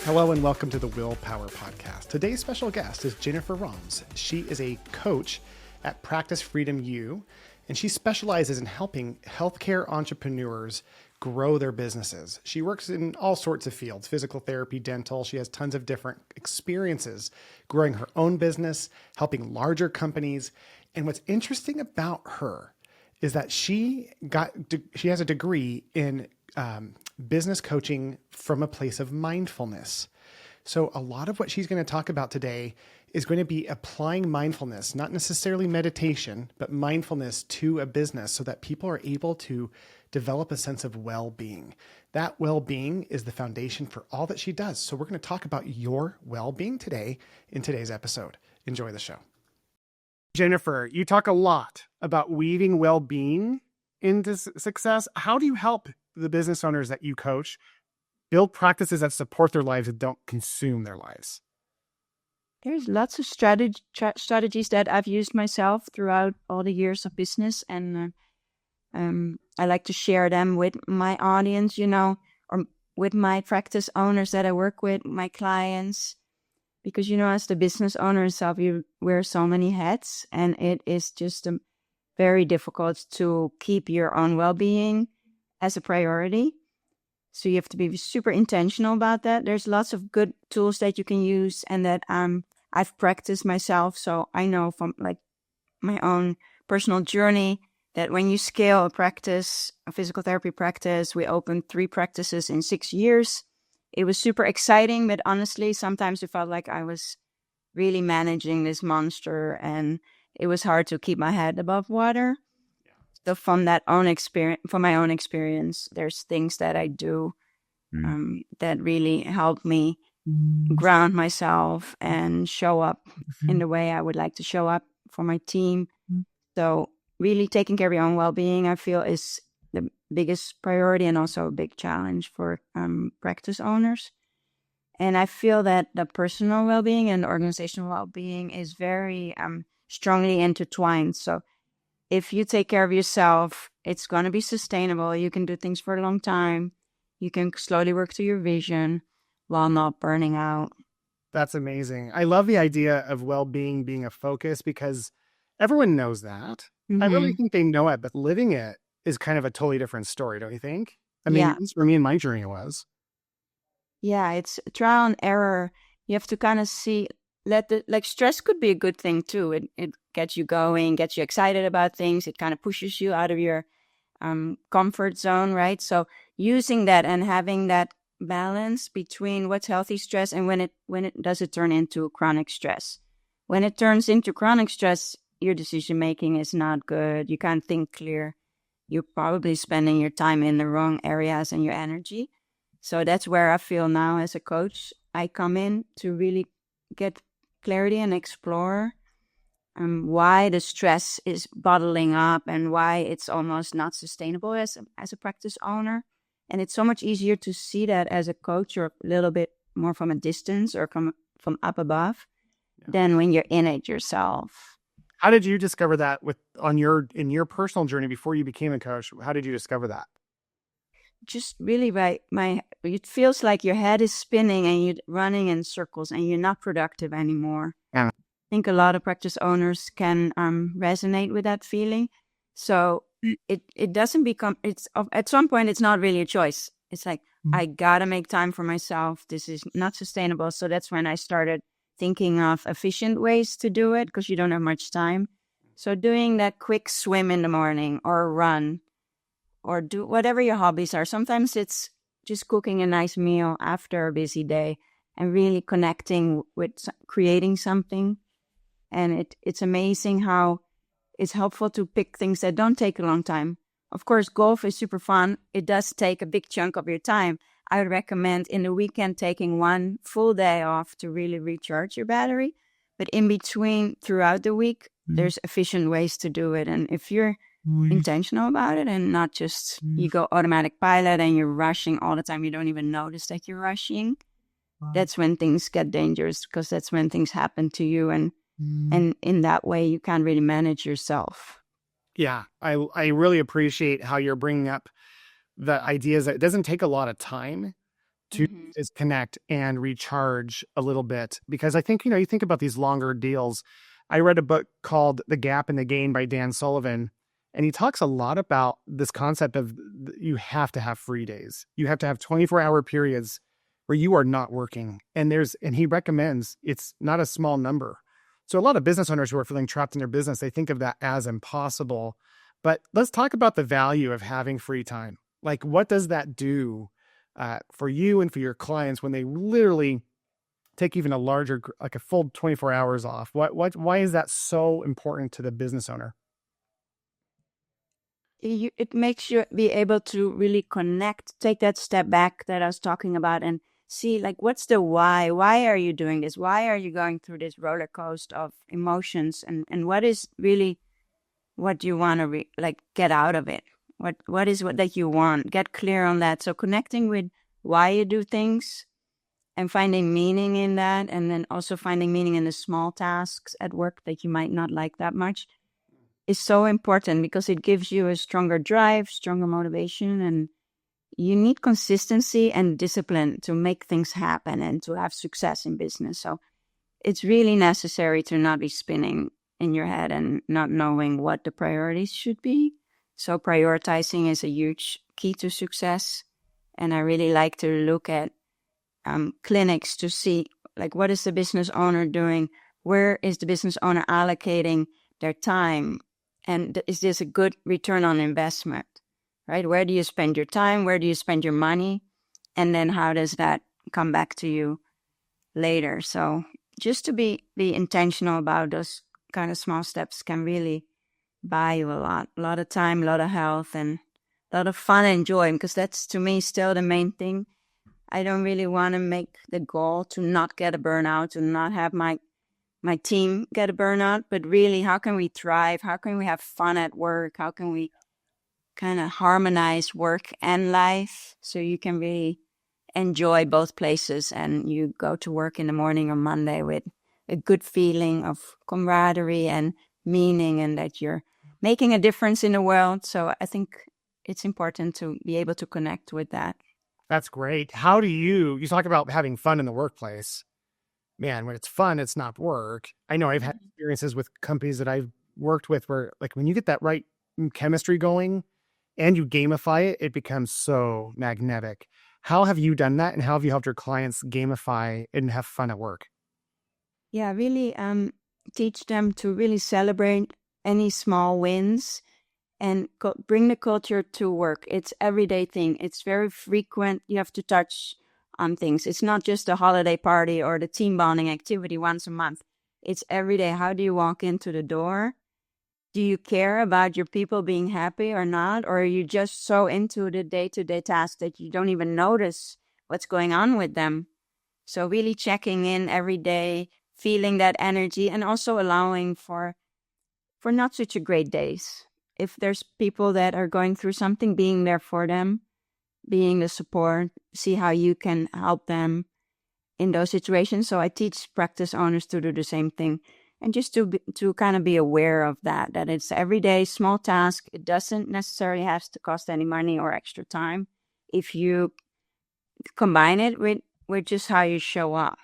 Hello and welcome to the Willpower Podcast. Today's special guest is Jennifer Raams. She is a coach at Practice Freedom U, and she specializes in helping healthcare entrepreneurs grow their businesses. She works in all sorts of fields, physical therapy, dental. She has tons of different experiences growing her own business, helping larger companies. And what's interesting about her is that she has a degree in business coaching from a place of mindfulness. So a lot of what she's going to talk about today is going to be applying mindfulness, not necessarily meditation, but mindfulness to a business so that people are able to develop a sense of well-being. That well-being is the foundation for all that she does. So we're going to talk about your well-being today in today's episode. Enjoy the show. Jennifer, you talk a lot about weaving well-being into success. How do you help the business owners that you coach build practices that support their lives and don't consume their lives? There's lots of strategies that I've used myself throughout all the years of business, and I like to share them with my audience, or with my practice owners that I work with, my clients, because, as the business owner itself, you wear so many hats, and it is just very difficult to keep your own well-being as a priority. So you have to be super intentional about that. There's lots of good tools that you can use and that I've practiced myself. So I know from my own personal journey that when you scale a physical therapy practice, we opened 3 practices in 6 years. It was super exciting, but honestly, sometimes it felt like I was really managing this monster and it was hard to keep my head above water. So from my own experience, there's things that I do that really help me ground myself and show up in the way I would like to show up for my team. So really taking care of your own well-being, I feel, is the biggest priority and also a big challenge for practice owners. And I feel that the personal well-being and organizational well-being is very strongly intertwined. So if you take care of yourself, it's going to be sustainable. You can do things for a long time. You can slowly work to your vision while not burning out. That's amazing. I love the idea of well-being being a focus because everyone knows that. Mm-hmm. I really think they know it, but living it is kind of a totally different story, don't you think? I mean, at least for me and my journey, it was. Yeah, it's trial and error. You have to kind of see, stress could be a good thing too. It gets you going, gets you excited about things. It kind of pushes you out of your comfort zone, right? So using that and having that balance between what's healthy stress and when it does it turn into chronic stress. When it turns into chronic stress, your decision making is not good. You can't think clear. You're probably spending your time in the wrong areas and your energy. So that's where I feel now as a coach. I come in to really get clarity and explore why the stress is bottling up and why it's almost not sustainable as a practice owner. And it's so much easier to see that as a coach or a little bit more from a distance or from up above than when you're in it yourself. How did you discover that in your personal journey before you became a coach? How did you discover that? Just really it feels like your head is spinning and you're running in circles and you're not productive anymore. Yeah. I think a lot of practice owners can resonate with that feeling. So it doesn't become, at some point, it's not really a choice. It's like, I gotta make time for myself. This is not sustainable. So that's when I started thinking of efficient ways to do it because you don't have much time. So doing that quick swim in the morning or run or do whatever your hobbies are. Sometimes it's just cooking a nice meal after a busy day and really connecting with creating something. And it's amazing how it's helpful to pick things that don't take a long time. Of course, golf is super fun. It does take a big chunk of your time. I would recommend in the weekend taking one full day off to really recharge your battery. But in between, throughout the week, there's efficient ways to do it. And if you're intentional about it and not just you go automatic pilot and you're rushing all the time, you don't even notice that you're rushing. That's when things get dangerous because that's when things happen to you. And in that way, you can't really manage yourself. Yeah, I really appreciate how you're bringing up the ideas that it doesn't take a lot of time to disconnect and recharge a little bit. Because I think, you think about these longer deals. I read a book called The Gap and the Gain by Dan Sullivan, and he talks a lot about this concept of you have to have free days. You have to have 24-hour periods where you are not working. And he recommends it's not a small number. So a lot of business owners who are feeling trapped in their business, they think of that as impossible. But let's talk about the value of having free time. Like, what does that do for you and for your clients when they literally take even a larger, like a full 24 hours off? Why is that so important to the business owner? It makes you be able to really connect, take that step back that I was talking about, and see, like, what's the why? Why are you doing this? Why are you going through this roller coaster of emotions? And what is really what you want to get out of it? What is what that you want? Get clear on that. So connecting with why you do things and finding meaning in that, and then also finding meaning in the small tasks at work that you might not like that much, is so important because it gives you a stronger drive, stronger motivation, and you need consistency and discipline to make things happen and to have success in business. So it's really necessary to not be spinning in your head and not knowing what the priorities should be. So prioritizing is a huge key to success. And I really like to look at clinics to see, like, what is the business owner doing? Where is the business owner allocating their time? And is this a good return on investment, right? Where do you spend your time? Where do you spend your money? And then how does that come back to you later? So just to be intentional about those kind of small steps can really buy you a lot of time, a lot of health, and a lot of fun and joy, because that's, to me, still the main thing. I don't really want to make the goal to not get a burnout, to not have my team get a burnout, but really, how can we thrive? How can we have fun at work? How can we kind of harmonize work and life so you can really enjoy both places, and you go to work in the morning on Monday with a good feeling of camaraderie and meaning, and that you're making a difference in the world. So I think it's important to be able to connect with that. That's great. How do you talk about having fun in the workplace? Man, when it's fun, it's not work. I know I've had experiences with companies that I've worked with where, like, when you get that right chemistry going and you gamify it, it becomes so magnetic. How have you done that, and how have you helped your clients gamify and have fun at work? Yeah, really teach them to really celebrate any small wins and bring the culture to work. It's everyday thing. It's very frequent. You have to touch on things. It's not just a holiday party or the team bonding activity once a month. It's every day. How do you walk into the door? Do you care about your people being happy or not? Or are you just so into the day-to-day task that you don't even notice what's going on with them? So really checking in every day, feeling that energy, and also allowing for not such a great days. If there's people that are going through something, being there for them, being the support, see how you can help them in those situations. So I teach practice owners to do the same thing, and just to kind of be aware of that it's everyday small task. It doesn't necessarily have to cost any money or extra time if you combine it with just how you show up.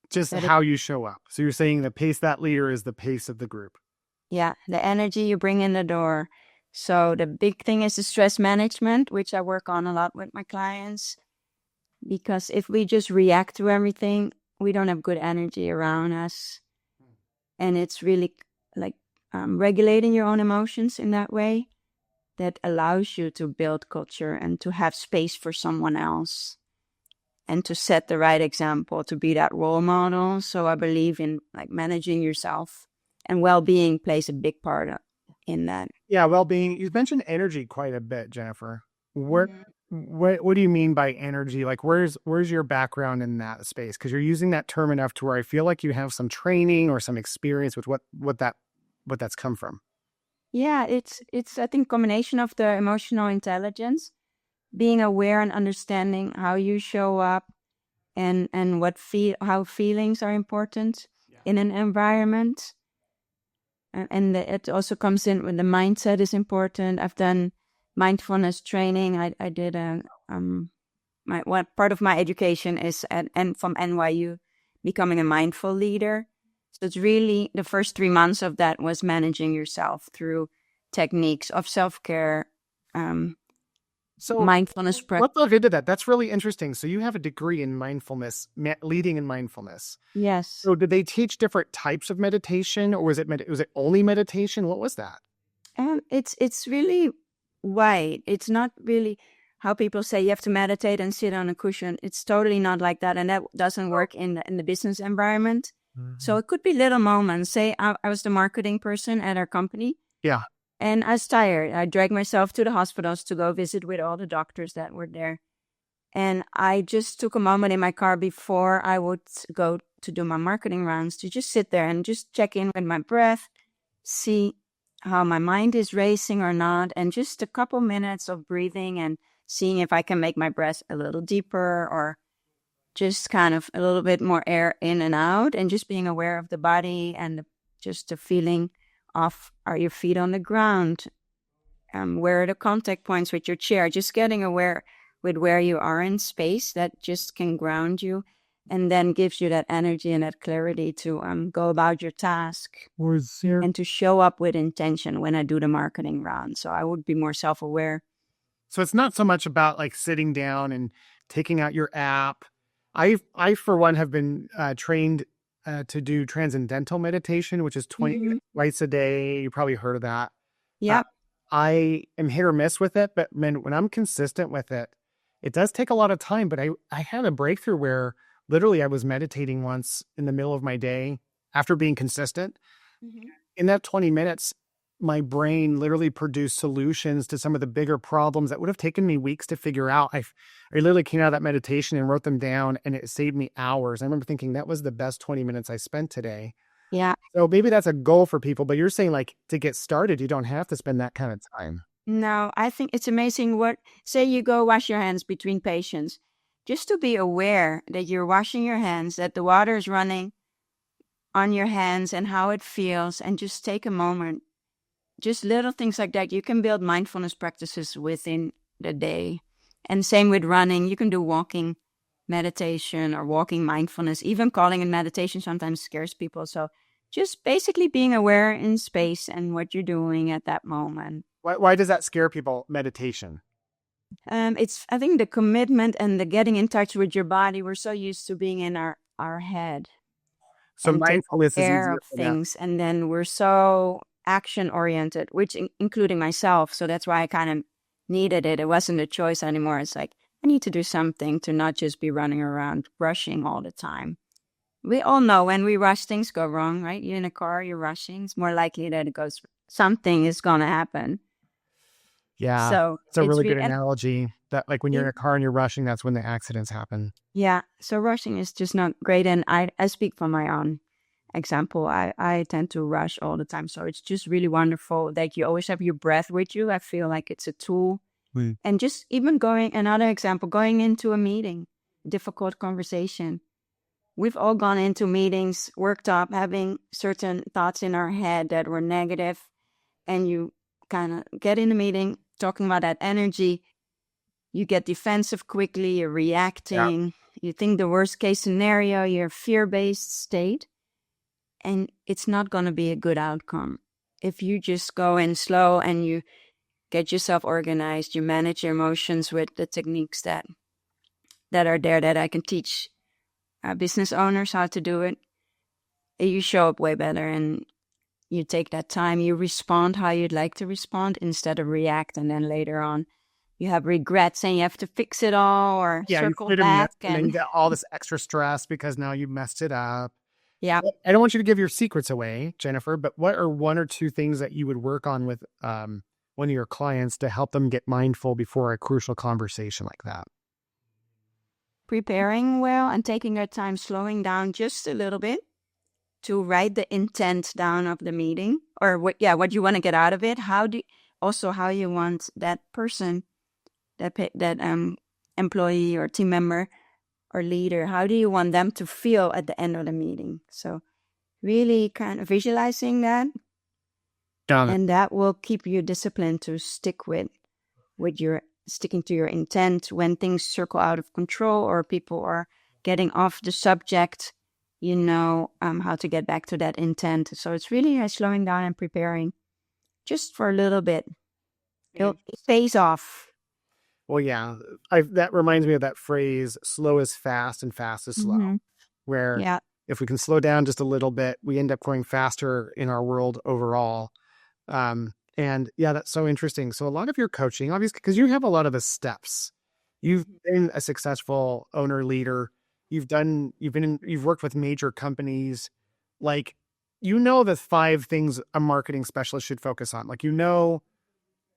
Just how you show up. So you're saying the pace that leader is the pace of the group. Yeah, the energy you bring in the door. So the big thing is the stress management, which I work on a lot with my clients. Because if we just react to everything, we don't have good energy around us. And it's really like regulating your own emotions in that way that allows you to build culture and to have space for someone else and to set the right example, to be that role model. So I believe in, like, managing yourself, and well-being plays a big part in that. Yeah, well-being. You've mentioned energy quite a bit, Jennifer. What do you mean by energy? Like, where's your background in that space? Because you're using that term enough to where I feel like you have some training or some experience with what that's come from. Yeah, it's I think combination of the emotional intelligence, being aware and understanding how you show up, and how feelings are important in an environment. And it also comes in when the mindset is important. I've done mindfulness training. I did a what part of my education is and from NYU, becoming a mindful leader. So it's really the first 3 months of that was managing yourself through techniques of self-care, So mindfulness practice. let's look into that. That's really interesting. So you have a degree in mindfulness, leading in mindfulness. Yes. So did they teach different types of meditation, or was it only meditation? What was that? It's really wide. It's not really how people say you have to meditate and sit on a cushion. It's totally not like that, and that doesn't work in the business environment. So it could be little moments. Say I was the marketing person at our company, Yeah. and I was tired. I dragged myself to the hospitals to go visit with all the doctors that were there, and I just took a moment in my car before I would go to do my marketing rounds to just sit there and just check in with my breath, see how my mind is racing or not, and just a couple minutes of breathing and seeing if I can make my breath a little deeper or just kind of a little bit more air in and out, and just being aware of the body and just the feeling of, are your feet on the ground? Where are the contact points with your chair? Just getting aware with where you are in space, that just can ground you and then gives you that energy and that clarity to go about your task and to show up with intention when I do the marketing round. So I would be more self-aware. So it's not so much about like sitting down and taking out your app. I for one have been trained to do transcendental meditation, which is 20 minutes twice a day. You probably heard of that. Yep. I am hit or miss with it, but when I'm consistent with it, it does take a lot of time. But I had a breakthrough where literally I was meditating once in the middle of my day after being consistent. In that 20 minutes, my brain literally produced solutions to some of the bigger problems that would have taken me weeks to figure out. I literally came out of that meditation and wrote them down, and it saved me hours. I remember thinking that was the best 20 minutes I spent today. Yeah. So maybe that's a goal for people, but you're saying like to get started, you don't have to spend that kind of time. No, I think it's amazing say you go wash your hands between patients, just to be aware that you're washing your hands, that the water is running on your hands and how it feels, and just take a moment. Just little things like that. You can build mindfulness practices within the day. And same with running. You can do walking meditation or walking mindfulness. Even calling it meditation sometimes scares people. So just basically being aware in space and what you're doing at that moment. Why does that scare people, meditation? It's, I think, the commitment and the getting in touch with your body. We're so used to being in our head So and taking mindfulness is care easier of for that. things. And then we're so action oriented, which including myself. So that's why I kind of needed it. It wasn't a choice anymore. It's like, I need to do something to not just be running around rushing all the time. We all know when we rush, things go wrong, right? You're in a car, you're rushing. It's more likely that something is going to happen. Yeah. So it's a really good analogy that like when you're in a car and you're rushing, that's when the accidents happen. Yeah. So rushing is just not great. And I speak from my own example. I tend to rush all the time. So it's just really wonderful that you always have your breath with you. I feel like it's a tool. And just even another example, going into a meeting, difficult conversation. We've all gone into meetings, worked up, having certain thoughts in our head that were negative, and you kind of get in a meeting talking about that energy. You get defensive quickly, you're reacting, you think the worst case scenario, you're fear-based state, and it's not going to be a good outcome. If you just go in slow and you get yourself organized, you manage your emotions with the techniques that are there that I can teach business owners how to do it, you show up way better, and you take that time, you respond how you'd like to respond instead of react, and then later on you have regrets and you have to fix it all or circle back. And then you get all this extra stress because now you messed it up. Yeah. I don't want you to give your secrets away, Jennifer, but what are one or two things that you would work on with one of your clients to help them get mindful before a crucial conversation like that? Preparing well and taking your time, slowing down just a little bit to write the intent down of the meeting, or what you want to get out of it. How you want that person, that employee or team member or leader, how do you want them to feel at the end of the meeting? So really kind of visualizing that. And that will keep you disciplined to stick with your sticking to your intent when things circle out of control or people are getting off the subject, you know how to get back to that intent. So it's really slowing down and preparing just for a little bit. It pays off. Well, yeah, that reminds me of that phrase, slow is fast and fast is slow, Mm-hmm. where Yeah. if we can slow down just a little bit, we end up going faster in our world overall. And yeah, that's so interesting. So a lot of your coaching, obviously, because you have a lot of the steps. You've been a successful owner leader. You've worked with major companies. Like, you know, the 5 things a marketing specialist should focus on. Like, you know,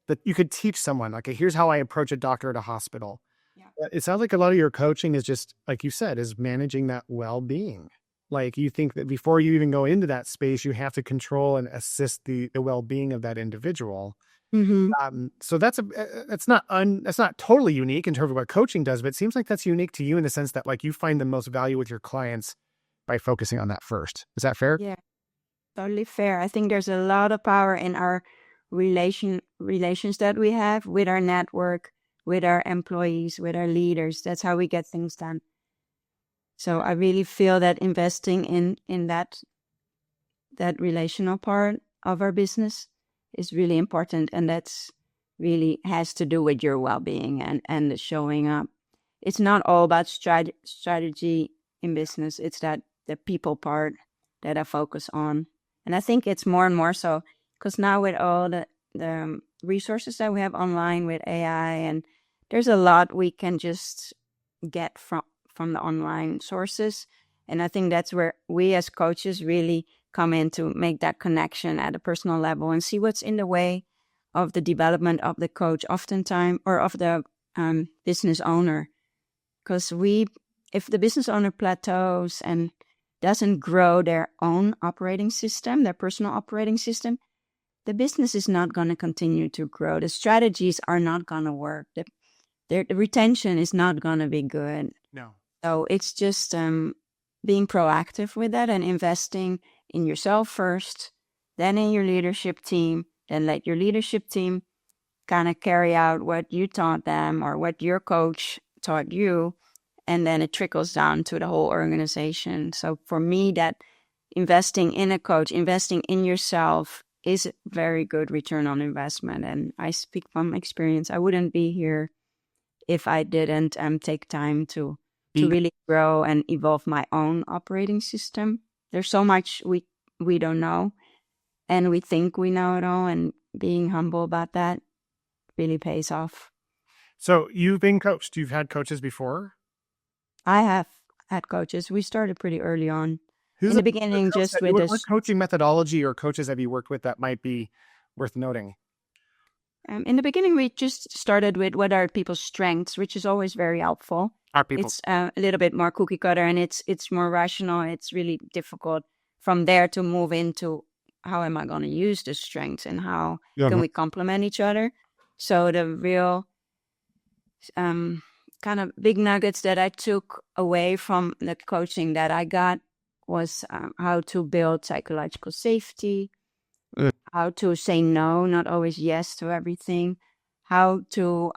that you could teach someone, like, here's how I approach a doctor at a hospital. Yeah. But it sounds like a lot of your coaching is just, like you said, is managing that well-being. Like, you think that before you even go into that space, you have to control and assist the well-being of that individual. Mm-hmm. So that's that's not totally unique in terms of what coaching does, but it seems like that's unique to you in the sense that, like, you find the most value with your clients by focusing on that first. Is that fair? Yeah, totally fair. I think there's a lot of power in our relations that we have with our network, with our employees, with our leaders. That's how we get things done. So I really feel that investing in that relational part of our business is really important, and that's really has to do with your well-being and the showing up. It's not all about strategy in business. It's that the people part that I focus on, and I think it's more and more so because now with all the resources that we have online with AI, and there's a lot we can just get from the online sources. And I think that's where we as coaches really come in to make that connection at a personal level and see what's in the way of the development of the coach, oftentimes, or of the business owner. Because if the business owner plateaus and doesn't grow their own operating system, their personal operating system, the business is not going to continue to grow. The strategies are not going to work. The retention is not going to be good. No. So it's just being proactive with that and investing in yourself first, then in your leadership team, then let your leadership team kind of carry out what you taught them or what your coach taught you. And then it trickles down to the whole organization. So for me, that investing in a coach, investing in yourself is a very good return on investment. And I speak from experience. I wouldn't be here if I didn't take time to really grow and evolve my own operating system. There's so much we don't know, and we think we know it all, and being humble about that really pays off. So you've been coached. You've had coaches before? I have had coaches. We started pretty early on. In the beginning, just with this. What coaching methodology or coaches have you worked with that might be worth noting? In the beginning, we just started with what are people's strengths, which is always very helpful. It's a little bit more cookie cutter, and it's more rational. It's really difficult from there to move into how am I going to use the strengths and how can we complement each other. So the real kind of big nuggets that I took away from the coaching that I got was how to build psychological safety, how to say no, not always yes to everything, how to,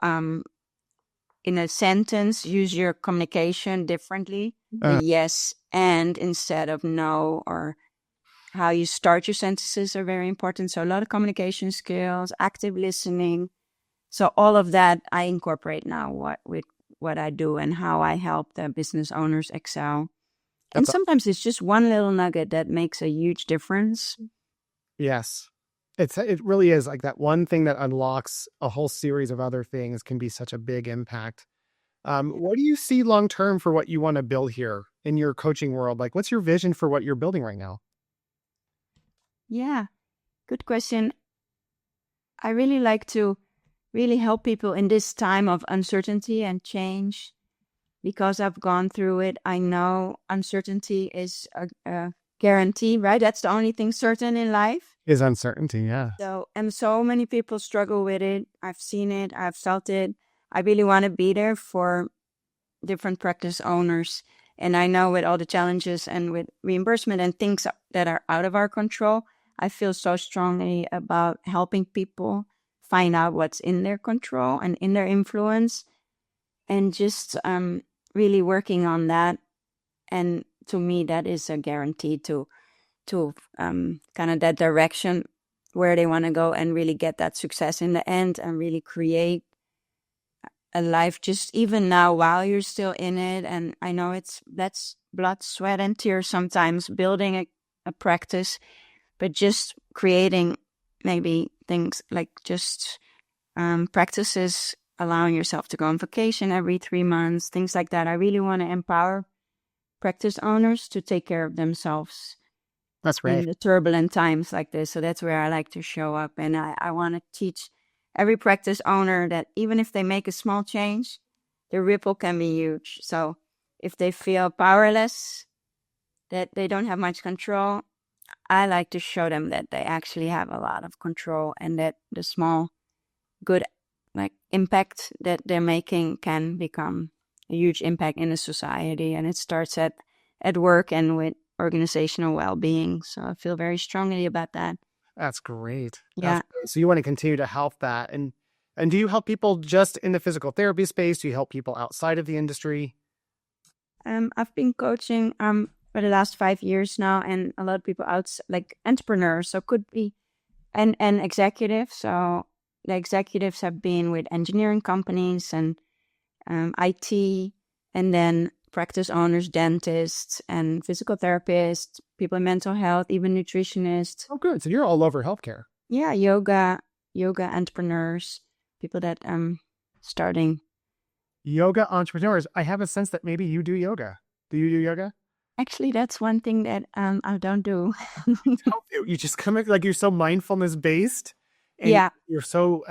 in a sentence, use your communication differently, yes and instead of no, or how you start your sentences are very important. So a lot of communication skills, active listening. So all of that I incorporate now with what I do and how I help the business owners excel. And sometimes it's just one little nugget that makes a huge difference. Yes. It really is like that one thing that unlocks a whole series of other things can be such a big impact. What do you see long-term for what you want to build here in your coaching world? Like, what's your vision for what you're building right now? Yeah, good question. I really like to really help people in this time of uncertainty and change. Because I've gone through it, I know uncertainty is a guarantee, right? That's the only thing certain in life. Is uncertainty, yeah. So many people struggle with it. I've seen it. I've felt it. I really want to be there for different practice owners. And I know with all the challenges and with reimbursement and things that are out of our control, I feel so strongly about helping people find out what's in their control and in their influence, and just really working on that. And to me, that is a guarantee to kind of that direction where they want to go and really get that success in the end and really create a life just even now while you're still in it. And I know that's blood, sweat, and tears sometimes building a practice, but just creating maybe things like just practices, allowing yourself to go on vacation every 3 months, things like that. I really want to empower practice owners to take care of themselves That's in right. the turbulent times like this. So that's where I like to show up. And I want to teach every practice owner that even if they make a small change, the ripple can be huge. So if they feel powerless, that they don't have much control, I like to show them that they actually have a lot of control, and that the small good like impact that they're making can become a huge impact in a society. And it starts at work and with organizational well-being. So I feel very strongly about that. That's great. That's Yeah. great. So you want to continue to help that. And do you help people just in the physical therapy space? Do you help people outside of the industry? I've been coaching for the last 5 years now, and a lot of people out like entrepreneurs, so could be and executives. So the executives have been with engineering companies and IT, and then practice owners, dentists, and physical therapists, people in mental health, even nutritionists. Oh, good. So you're all over healthcare. Yeah, yoga entrepreneurs, people that starting. Yoga entrepreneurs. I have a sense that maybe you do yoga. Do you do yoga? Actually, that's one thing that I don't do. You just come in, like, you're so mindfulness based, and Yeah. you're so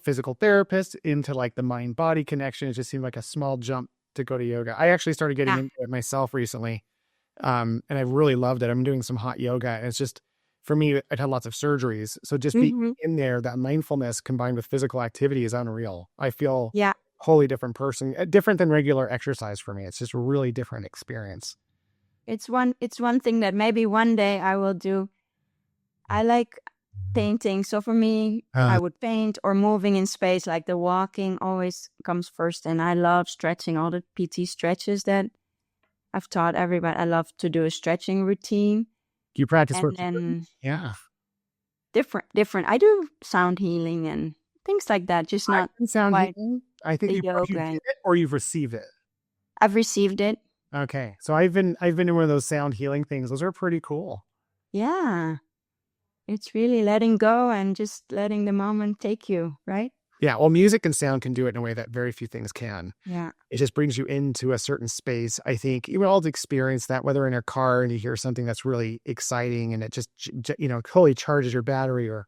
physical therapist into like the mind body connection. It just seemed like a small jump to go to yoga. I actually started getting Yeah. into it myself recently, and I really loved it. I'm doing some hot yoga, and it's just, for me, I've had lots of surgeries, so just being Hmm. in there, that mindfulness combined with physical activity is unreal. I feel Yeah. wholly different person, different than regular exercise for me. It's just a really different experience. It's one thing that maybe one day I will do. I like painting. So for me, I would paint, or moving in space, like the walking always comes first. And I love stretching, all the PT stretches that I've taught everybody. I love to do a stretching routine. You practice And what? then Yeah. different. I do sound healing and things like that, just I not can sound quite healing. I think the you yoga. did it or you've received it. I've received it. Okay. So I've been in one of those sound healing things. Those are pretty cool. Yeah. It's really letting go and just letting the moment take you, right? Yeah. Well, music and sound can do it in a way that very few things can. Yeah. It just brings you into a certain space. I think you all experience that, whether in a car and you hear something that's really exciting and it just, totally charges your battery, or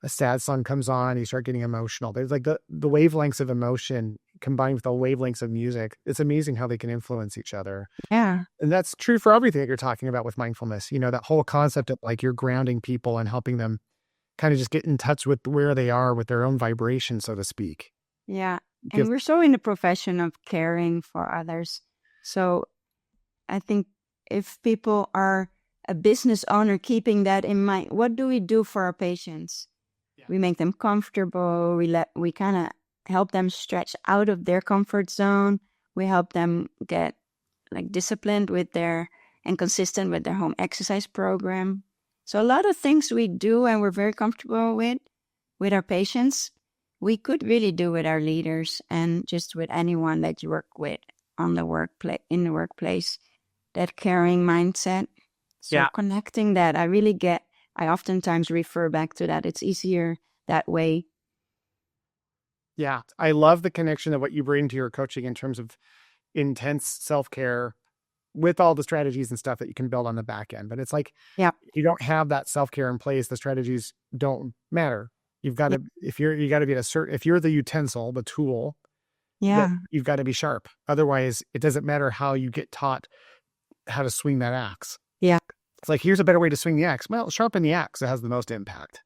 a sad song comes on, you start getting emotional. There's like the wavelengths of emotion combined with the wavelengths of music. It's amazing how they can influence each other. Yeah. And that's true for everything that you're talking about with mindfulness. That whole concept of like you're grounding people and helping them kind of just get in touch with where they are with their own vibration, so to speak. Yeah. And Give, we're so in the profession of caring for others. So I think if people are a business owner, keeping that in mind, what do we do for our patients? Yeah. We make them comfortable. We kind of help them stretch out of their comfort zone. We help them get like disciplined with and consistent with their home exercise program. So a lot of things we do and we're very comfortable with our patients, we could really do with our leaders and just with anyone that you work with on the workplace, in the workplace, that caring mindset. So Yeah. connecting that, I oftentimes refer back to that. It's easier that way. Yeah. I love the connection of what you bring to your coaching in terms of intense self-care with all the strategies and stuff that you can build on the back end. But it's like, Yeah. if you don't have that self-care in place, the strategies don't matter. You've got to, you got to be if you're the utensil, the tool, that Yeah. you've got to be sharp. Otherwise, it doesn't matter how you get taught how to swing that axe. Yeah. It's like, here's a better way to swing the axe. Well, sharpen the axe. It has the most impact.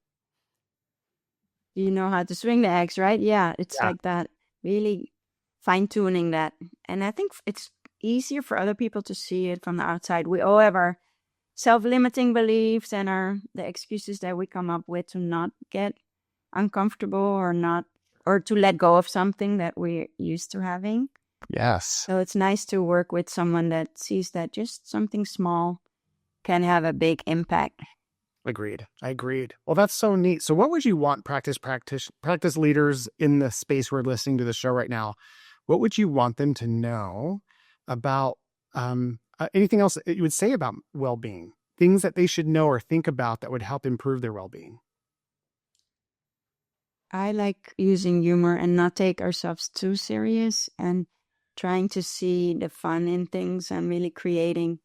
You know how to swing the axe, right? Yeah. It's Yeah. like that, really fine tuning that. And I think it's easier for other people to see it from the outside. We all have our self-limiting beliefs and the excuses that we come up with to not get uncomfortable or not, or to let go of something that we're used to having. Yes. So it's nice to work with someone that sees that just something small can have a big impact. Agreed. I agreed. Well, that's so neat. So what would you want practice leaders in the space who are listening to the show right now? What would you want them to know about anything else that you would say about well-being? Things that they should know or think about that would help improve their well-being? I like using humor and not take ourselves too serious and trying to see the fun in things and really creating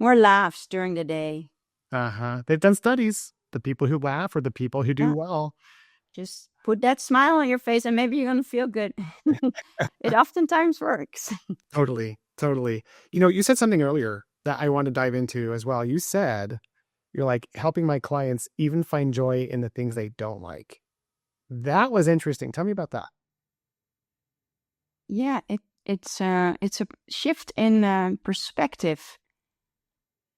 more laughs during the day. Uh-huh. They've done studies. The people who laugh are the people who do Yeah, well. just put that smile on your face and maybe you're going to feel good. It oftentimes works. Totally. Totally. You said something earlier that I want to dive into as well. You said you're like helping my clients even find joy in the things they don't like. That was interesting. Tell me about that. Yeah, it's a shift in perspective.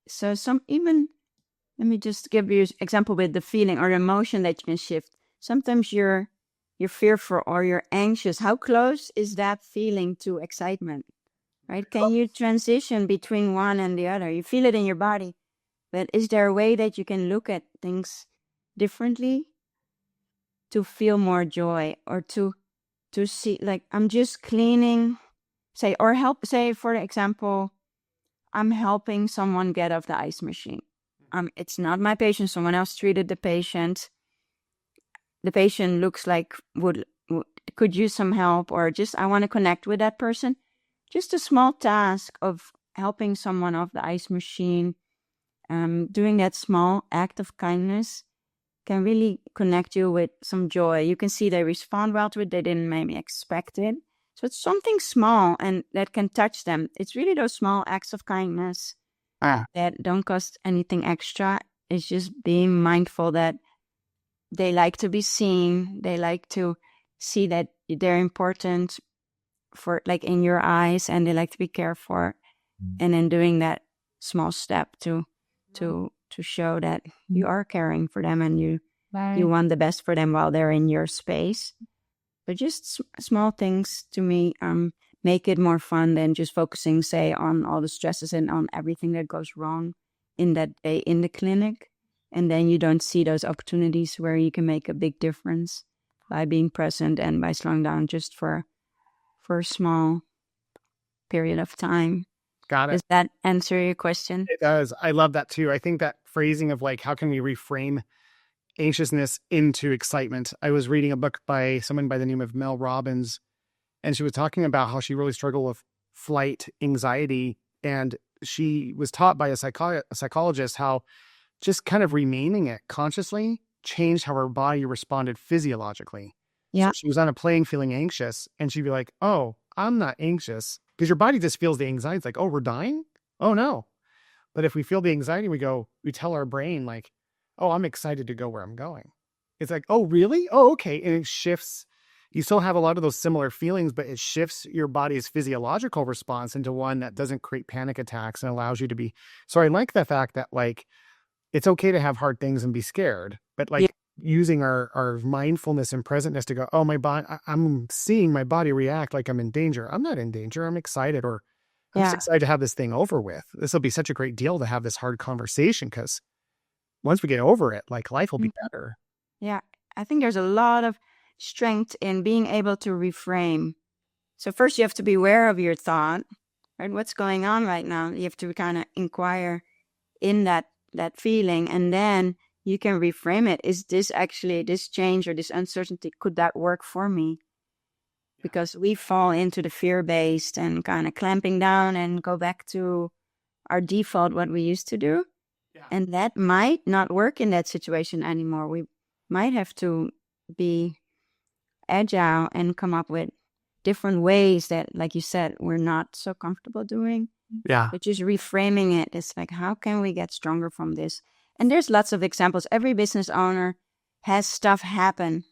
So let me just give you an example with the feeling or emotion that you can shift. Sometimes you're fearful or you're anxious. How close is that feeling to excitement? Right? Can you transition between one and the other? You feel it in your body, but is there a way that you can look at things differently to feel more joy or to see, like, I'm just cleaning, say, or help, say, for example, I'm helping someone get off the ice machine. It's not my patient. Someone else treated the patient. The patient looks like could use some help, or just I want to connect with that person. Just a small task of helping someone off the ice machine, doing that small act of kindness can really connect you with some joy. You can see they respond well to it. They didn't maybe expect it. So it's something small and that can touch them. It's really those small acts of kindness that don't cost anything extra. It's just being mindful that they like to be seen. They like to see that they're important for, like, in your eyes, and they like to be cared for. And then doing that small step to show that you are caring for them and you want the best for them while they're in your space. But just small things to me make it more fun than just focusing, say, on all the stresses and on everything that goes wrong in that day in the clinic. And then you don't see those opportunities where you can make a big difference by being present and by slowing down just for a small period of time. Got it. Does that answer your question? It does. I love that too. I think that phrasing of like, how can we reframe anxiousness into excitement? I was reading a book by someone by the name of Mel Robbins, and she was talking about how she really struggled with flight anxiety. And she was taught by a psychologist how just kind of renaming it consciously changed how her body responded physiologically. Yeah. So she was on a plane feeling anxious, and she'd be like, oh, I'm not anxious. Because your body just feels the anxiety. It's like, oh, we're dying? Oh, no. But if we feel the anxiety, we tell our brain like, oh, I'm excited to go where I'm going. It's like, oh, really? Oh, okay. And it shifts. You still have a lot of those similar feelings, but it shifts your body's physiological response into one that doesn't create panic attacks and allows you to be. So I like the fact that like, it's okay to have hard things and be scared, but like using our mindfulness and presentness to go, oh, my body, I'm seeing my body react like I'm in danger. I'm not in danger. I'm excited, or I'm just excited to have this thing over with. This will be such a great deal to have this hard conversation, because once we get over it, like, life will be better. Yeah. I think there's a lot of strength in being able to reframe. So first you have to be aware of your thought, right? What's going on right now? You have to kind of inquire in that feeling, and then you can reframe it. Is this actually, this change or this uncertainty, could that work for me? Because we fall into the fear-based and kind of clamping down and go back to our default, what we used to do. Yeah. And that might not work in that situation anymore. We might have to be agile and come up with different ways that, like you said, we're not so comfortable doing. Yeah. But just reframing it, it's like, how can we get stronger from this? And there's lots of examples. Every business owner has stuff happen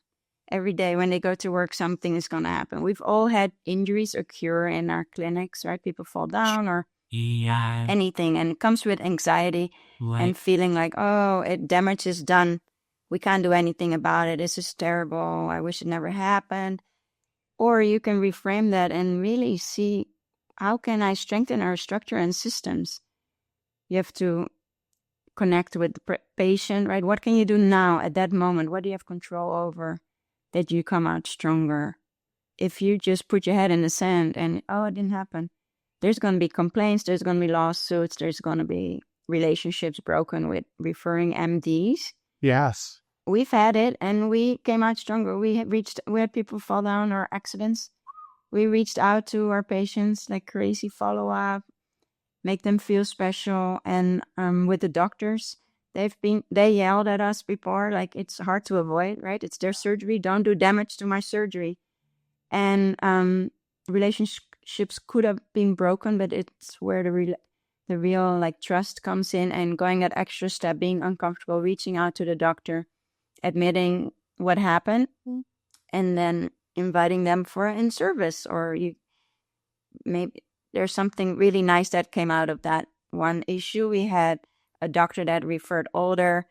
every day. When they go to work, something is going to happen. We've all had injuries occur in our clinics, right? People fall down or anything. And it comes with anxiety and feeling like, oh, damage is done. we can't do anything about it. This is terrible. I wish it never happened. Or you can reframe that and really see, how can I strengthen our structure and systems? You have to connect with the patient, right? What can you do now at that moment? What do you have control over that you come out stronger? If you just put your head in the sand and, oh, it didn't happen, there's going to be complaints, there's going to be lawsuits, there's going to be relationships broken with referring MDs. Yes. We've had it and we came out stronger. We had people fall down or accidents. We reached out to our patients, like crazy follow-up, make them feel special. And with the doctors, they yelled at us before, like, it's hard to avoid, right? It's their surgery. Don't do damage to my surgery. And relationships could have been broken, but it's where the real like trust comes in, and going that extra step, being uncomfortable, reaching out to the doctor, admitting what happened, and then inviting them for in service. Or maybe there's something really nice that came out of that one issue. We had a doctor that referred older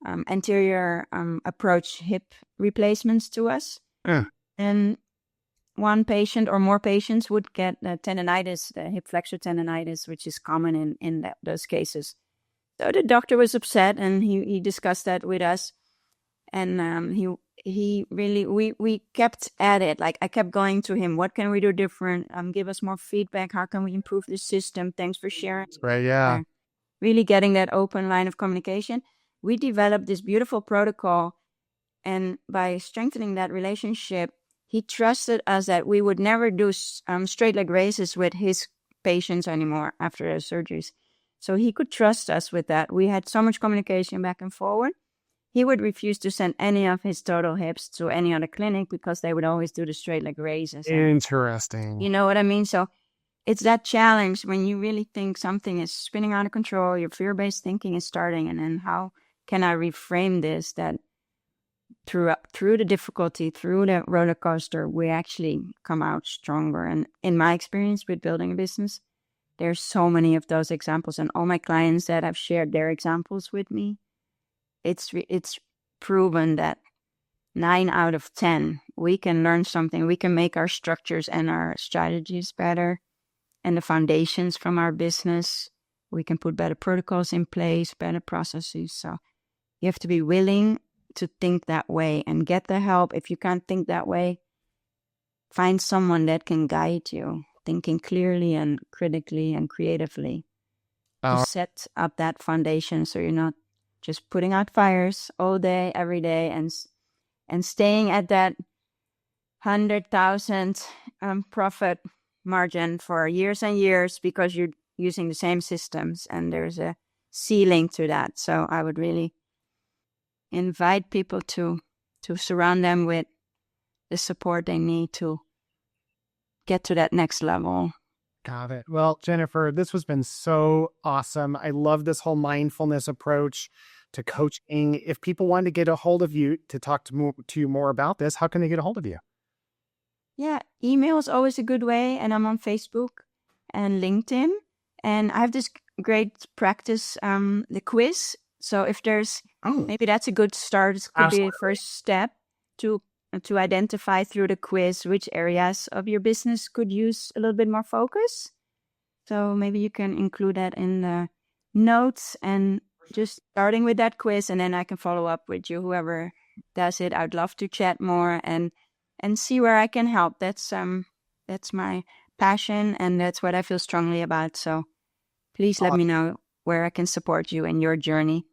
anterior approach hip replacements to us. And one patient or more patients would get tendonitis, the hip flexor tendonitis, which is common in those cases. So the doctor was upset, and he discussed that with us. And he really, we kept at it. Like, I kept going to him. What can we do different? Give us more feedback. How can we improve the system? Thanks for sharing. Right, yeah. Really getting that open line of communication. We developed this beautiful protocol, and by strengthening that relationship, he trusted us that we would never do straight leg raises with his patients anymore after their surgeries. So he could trust us with that. We had so much communication back and forward. He would refuse to send any of his total hips to any other clinic because they would always do the straight leg raises. Interesting. You know what I mean? So it's that challenge when you really think something is spinning out of control, your fear-based thinking is starting, and then how can I reframe this, that through the difficulty, through the roller coaster, we actually come out stronger. And in my experience with building a business, there's so many of those examples, and all my clients that have shared their examples with me, it's proven that 9 out of 10, we can learn something. We can make our structures and our strategies better, and the foundations from our business. We can put better protocols in place, better processes. So you have to be willing to think that way and get the help. If you can't think that way, find someone that can guide you, thinking clearly and critically and creatively to set up that foundation, so you're not just putting out fires all day, every day, and staying at that 100,000 profit margin for years and years because you're using the same systems, and there's a ceiling to that. So I would really invite people to surround them with the support they need to get to that next level. Got it. Well, Jennifer, this has been so awesome. I love this whole mindfulness approach to coaching. If people want to get a hold of you to talk to you more about this, how can they get a hold of you? Yeah, email is always a good way, and I'm on Facebook and LinkedIn, and I have this great practice, the quiz. So if there's, maybe that's a good start. It could be a first step to identify through the quiz which areas of your business could use a little bit more focus. So maybe you can include that in the notes, and just starting with that quiz, and then I can follow up with you, whoever does it. I'd love to chat more and see where I can help. That's my passion, and that's what I feel strongly about. So please let me know where I can support you in your journey.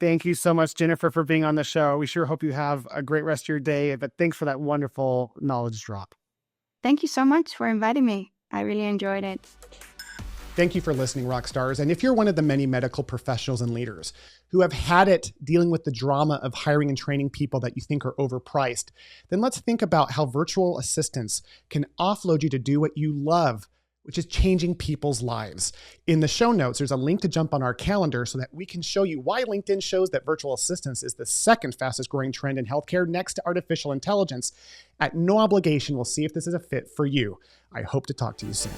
Thank you so much, Jennifer, for being on the show. We sure hope you have a great rest of your day, but thanks for that wonderful knowledge drop. Thank you so much for inviting me. I really enjoyed it. Thank you for listening, rock stars. And if you're one of the many medical professionals and leaders who have had it dealing with the drama of hiring and training people that you think are overpriced, then let's think about how virtual assistants can offload you to do what you love, which is changing people's lives. In the show notes, there's a link to jump on our calendar so that we can show you why LinkedIn shows that virtual assistants is the second fastest growing trend in healthcare next to artificial intelligence. At no obligation, we'll see if this is a fit for you. I hope to talk to you soon.